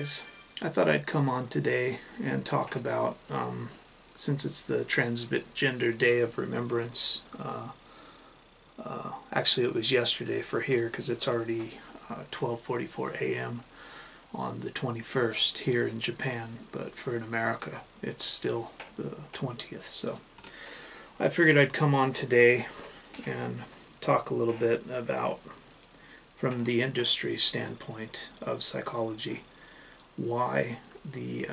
guys. I thought I'd come on today and talk about, since it's the Transgender Day of Remembrance, actually it was yesterday for here because it's already 12:44 a.m. on the 21st here in Japan, but for in America it's still the 20th. So I figured I'd come on today and talk a little bit about, from the industry standpoint of psychology, why the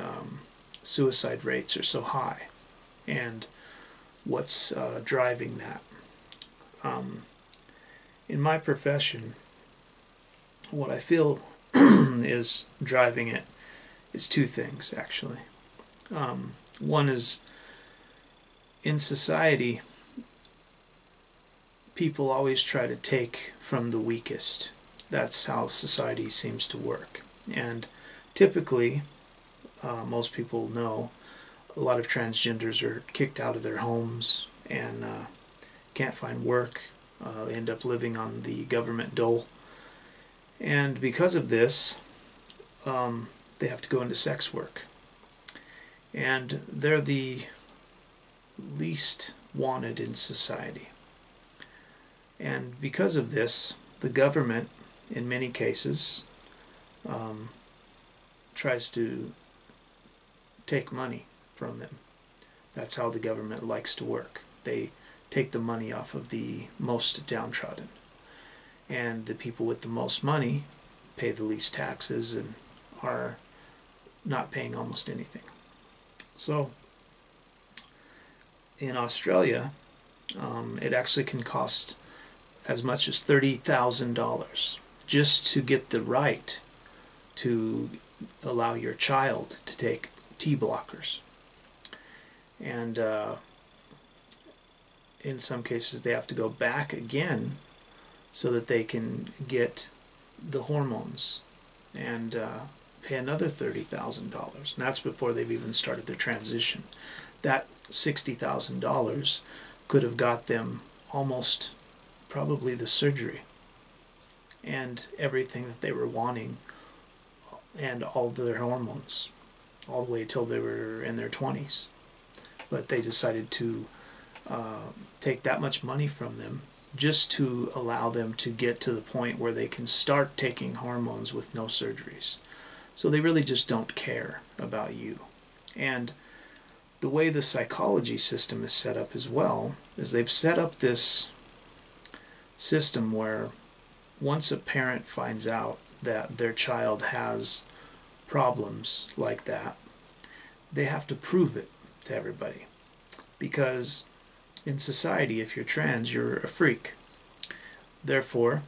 suicide rates are so high and what's driving that. In my profession, what I feel is driving it is two things, actually. One is, in society, people always try to take from the weakest. That's how society seems to work. And typically, most people know, a lot of transgenders are kicked out of their homes and can't find work. They end up living on the government dole. And because of this, they have to go into sex work. And they're the least wanted in society. And because of this, the government, in many cases, tries to take money from them. That's how the government likes to work. They take the money off of the most downtrodden. And the people with the most money pay the least taxes and are not paying almost anything. So, in Australia, it actually can cost as much as $30,000 just to get the right to allow your child to take T blockers. And in some cases they have to go back again so that they can get the hormones and pay another $30,000. And that's before they've even started their transition. That $60,000 could have got them almost probably the surgery and everything that they were wanting and all of their hormones all the way till they were in their 20s. But they decided to take that much money from them just to allow them to get to the point where they can start taking hormones with no surgeries. So they really just don't care about you. And the way the psychology system is set up as well is they've set up this system where once a parent finds out that their child has problems like that, they have to prove it to everybody. Because in society, if you're trans, you're a freak. Therefore,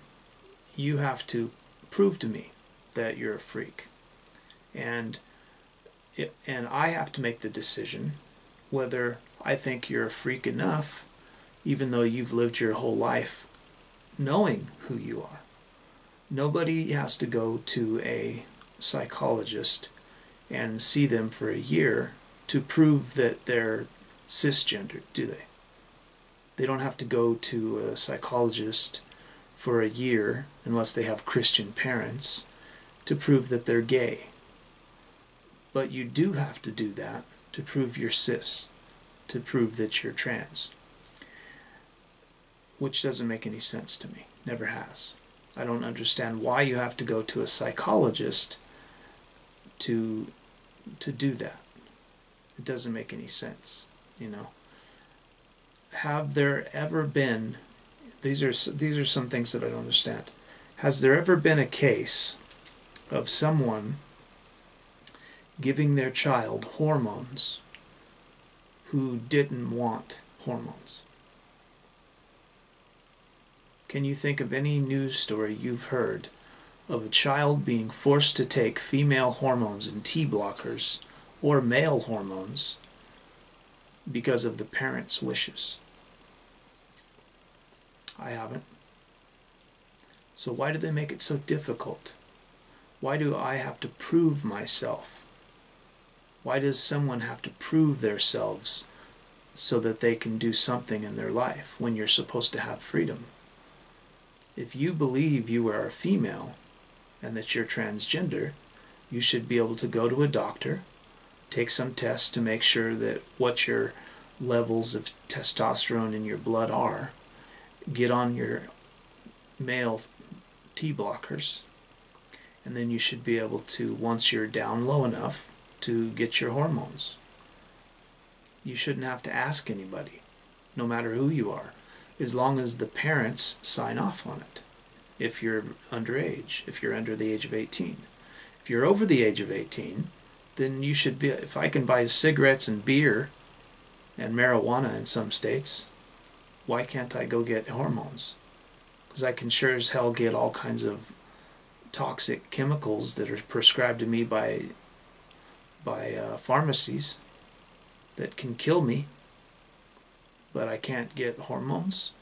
you have to prove to me that you're a freak. And I have to make the decision whether I think you're a freak enough, even though you've lived your whole life knowing who you are. Nobody has to go to a psychologist and see them for a year to prove that they're cisgendered, do they? They don't have to go to a psychologist for a year, unless they have Christian parents, to prove that they're gay. But you do have to do that to prove you're cis, to prove that you're trans. Which doesn't make any sense to me. Never has. I don't understand why you have to go to a psychologist to do that. It doesn't make any sense, you know. Have there ever been, these are some things that I don't understand. Has there ever been a case of someone giving their child hormones who didn't want hormones? Can you think of any news story you've heard of a child being forced to take female hormones and T blockers or male hormones because of the parents' wishes? I haven't. So why do they make it so difficult? Why do I have to prove myself? Why does someone have to prove themselves so that they can do something in their life when you're supposed to have freedom? If you believe you are a female and that you're transgender, you should be able to go to a doctor, take some tests to make sure that what your levels of testosterone in your blood are, get on your male T blockers, and then you should be able to, once you're down low enough, to get your hormones. You shouldn't have to ask anybody, no matter who you are, as long as the parents sign off on it. If you're underage, if you're under the age of 18. If you're over the age of 18, then you should be, if I can buy cigarettes and beer and marijuana in some states, why can't I go get hormones? Because I can sure as hell get all kinds of toxic chemicals that are prescribed to me by pharmacies that can kill me, but I can't get hormones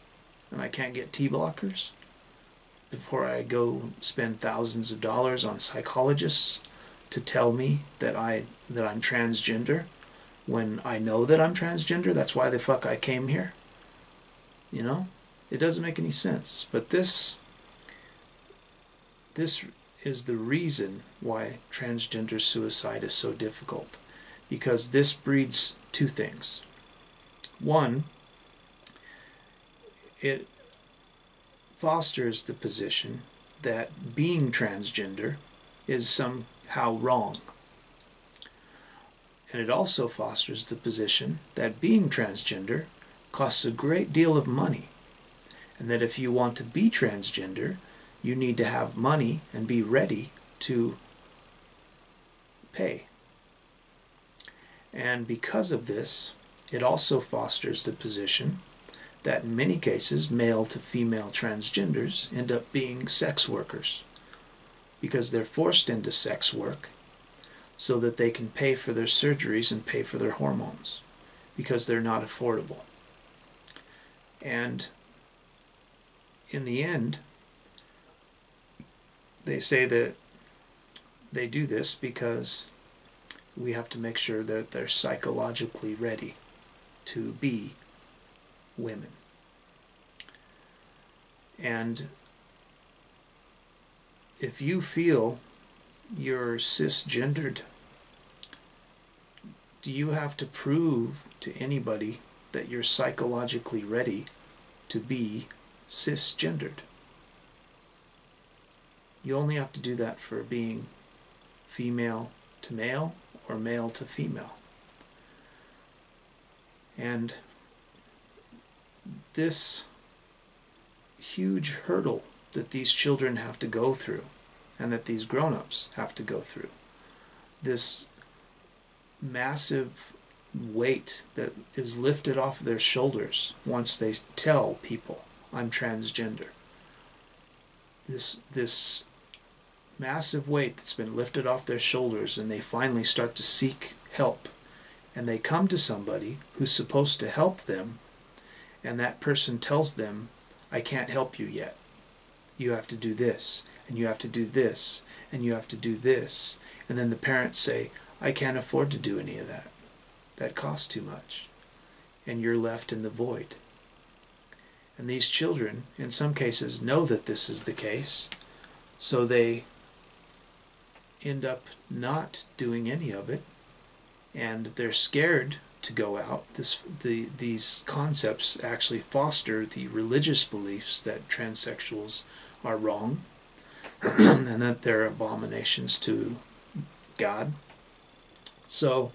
and I can't get T blockers before I go spend thousands of dollars on psychologists to tell me that I'm transgender when I know that I'm transgender. That's why the fuck I came here. You know? It doesn't make any sense. But this is the reason why transgender suicide is so difficult. Because this breeds two things. One, it fosters the position that being transgender is somehow wrong. And it also fosters the position that being transgender costs a great deal of money. And that if you want to be transgender, you need to have money and be ready to pay. And because of this, it also fosters the position that in many cases, male to female transgenders end up being sex workers because they're forced into sex work so that they can pay for their surgeries and pay for their hormones because they're not affordable. And in the end, they say that they do this because we have to make sure that they're psychologically ready to be women. And if you feel you're cisgendered, do you have to prove to anybody that you're psychologically ready to be cisgendered? You only have to do that for being female to male or male to female. And this huge hurdle that these children have to go through and that these grown-ups have to go through, this massive weight that is lifted off their shoulders once they tell people, I'm transgender. This massive weight that's been lifted off their shoulders, and they finally start to seek help. And they come to somebody who's supposed to help them, and that person tells them, I can't help you yet. You have to do this, and you have to do this, and you have to do this. And then the parents say, I can't afford to do any of that. That costs too much. And you're left in the void. And these children, in some cases, know that this is the case, so they end up not doing any of it, and they're scared to go out. These concepts actually foster the religious beliefs that transsexuals are wrong and that they're abominations to God. So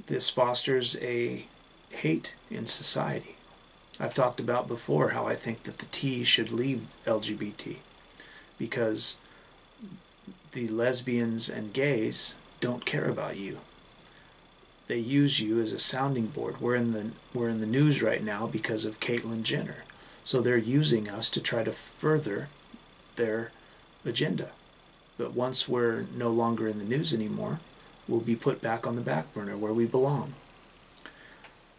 this fosters a hate in society. I've talked about before how I think that the T should leave LGBT because the lesbians and gays don't care about you. They use you as a sounding board. We're in the news right now because of Caitlyn Jenner. So they're using us to try to further their agenda. But once we're no longer in the news anymore, we'll be put back on the back burner where we belong.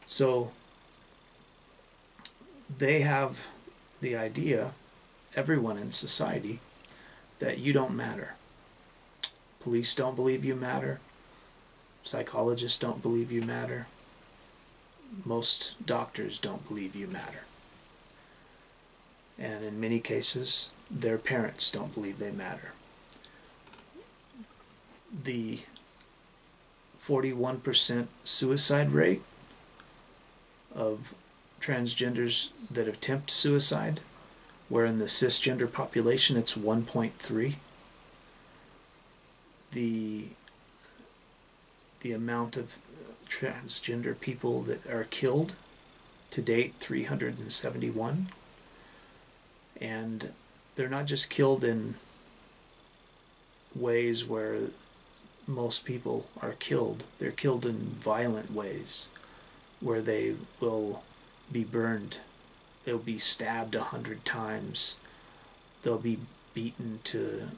So they have the idea, everyone in society, that you don't matter. Police don't believe you matter. Psychologists don't believe you matter. Most doctors don't believe you matter. And in many cases, their parents don't believe they matter. the 41% suicide rate of transgenders that attempt suicide, where in the cisgender population it's 1.3. The amount of transgender people that are killed to date, 371. And they're not just killed in ways where most people are killed. They're killed in violent ways, where they will be burned. They'll be stabbed 100 times. They'll be beaten to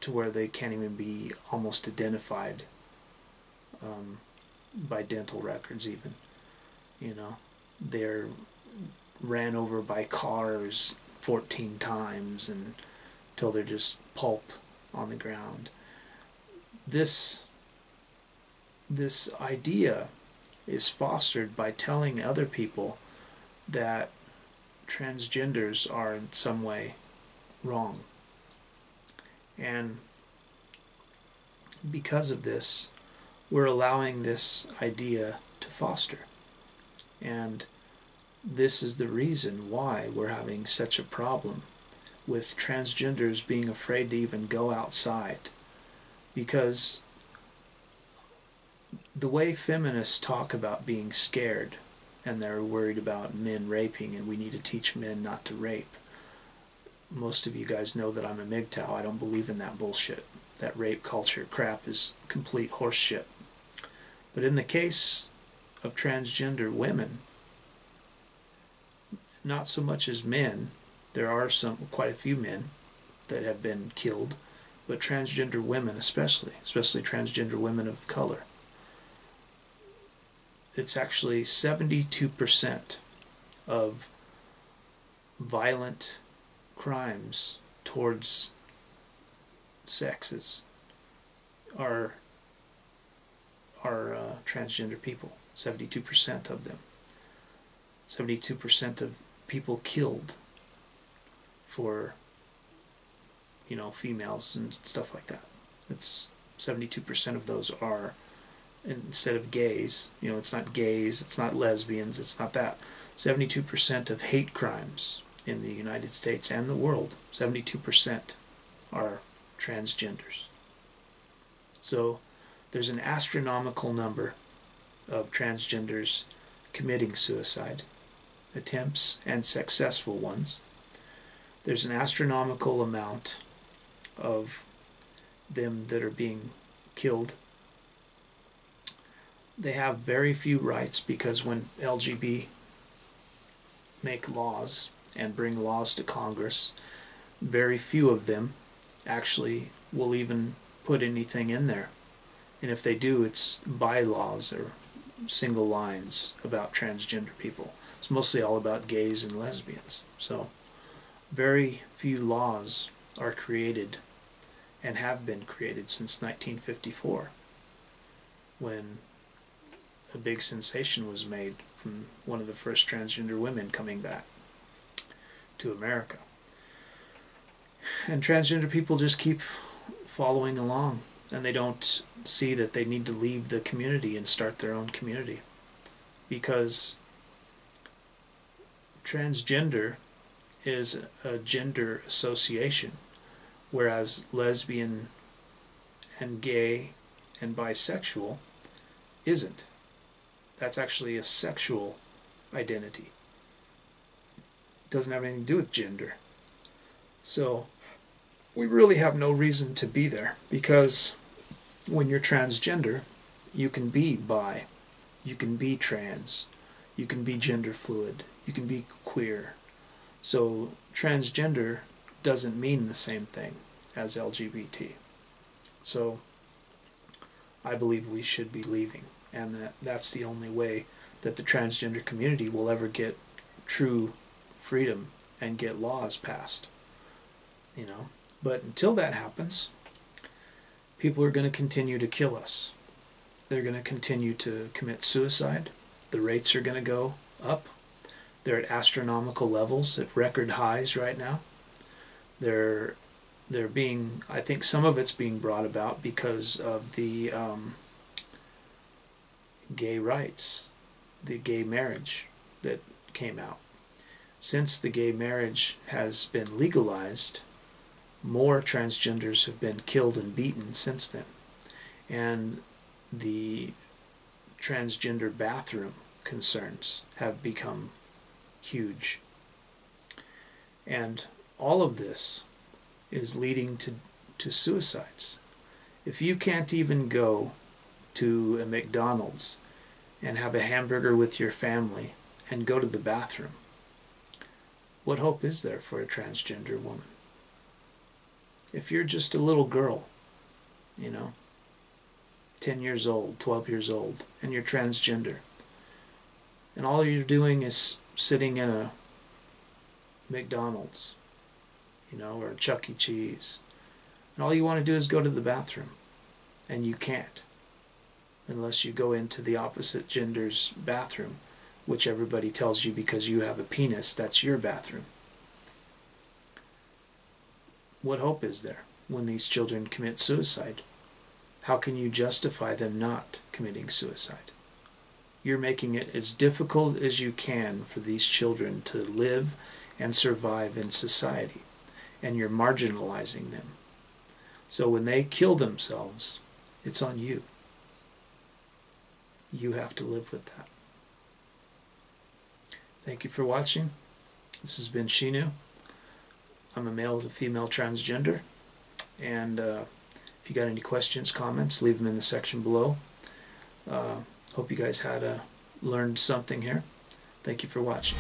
where they can't even be almost identified by dental records even. You know, they're ran over by cars 14 times until they're just pulp on the ground. This idea is fostered by telling other people that transgenders are in some way wrong. And because of this, we're allowing this idea to foster. And this is the reason why we're having such a problem with transgenders being afraid to even go outside. Because the way feminists talk about being scared, and they're worried about men raping and we need to teach men not to rape. Most of you guys know that I'm a MGTOW. I don't believe in that bullshit. That rape culture crap is complete horseshit. But in the case of transgender women, not so much as men, there are quite a few men that have been killed, but transgender women especially transgender women of color, it's actually 72% of violent crimes towards sexes are transgender people. 72% of them. 72% of people killed for, females and stuff like that. It's 72% of those are, instead of gays, it's not gays, it's not lesbians, it's not that. 72% of hate crimes in the United States and the world, 72% are transgenders. So there's an astronomical number of transgenders committing suicide, attempts and successful ones. There's an astronomical amount of them that are being killed. They have very few rights because when LGBT make laws and bring laws to Congress, very few of them actually will even put anything in there. And if they do, it's bylaws or single lines about transgender people. It's mostly all about gays and lesbians. So very few laws are created and have been created since 1954, when a big sensation was made from one of the first transgender women coming back to America. And transgender people just keep following along, and they don't see that they need to leave the community and start their own community, because transgender is a gender association, whereas lesbian and gay and bisexual isn't. That's actually a sexual identity. It doesn't have anything to do with gender. So we really have no reason to be there, because when you're transgender, you can be bi, you can be trans, you can be gender fluid, you can be queer. So transgender doesn't mean the same thing as LGBT. So I believe we should be leaving, and that's the only way that the transgender community will ever get true freedom and get laws passed. But until that happens, people are going to continue to kill us. They're going to continue to commit suicide. The rates are going to go up. They're at astronomical levels, at record highs right now. They're I think some of it's being brought about because of the gay rights, the gay marriage that came out. Since the gay marriage has been legalized, more transgenders have been killed and beaten since then. And the transgender bathroom concerns have become huge. And all of this is leading to suicides. If you can't even go to a McDonald's and have a hamburger with your family and go to the bathroom, what hope is there for a transgender woman? If you're just a little girl, 10 years old, 12 years old, and you're transgender, and all you're doing is sitting in a McDonald's, or a Chuck E. Cheese, and all you want to do is go to the bathroom, and you can't, unless you go into the opposite gender's bathroom, which everybody tells you because you have a penis, that's your bathroom. What hope is there when these children commit suicide? How can you justify them not committing suicide? You're making it as difficult as you can for these children to live and survive in society, and you're marginalizing them. So when they kill themselves, it's on you. You have to live with that. Thank you for watching. This has been Shi-nu. I'm a male to female transgender, and if you got any questions, comments, leave them in the section below. Hope you guys learned something here. Thank you for watching.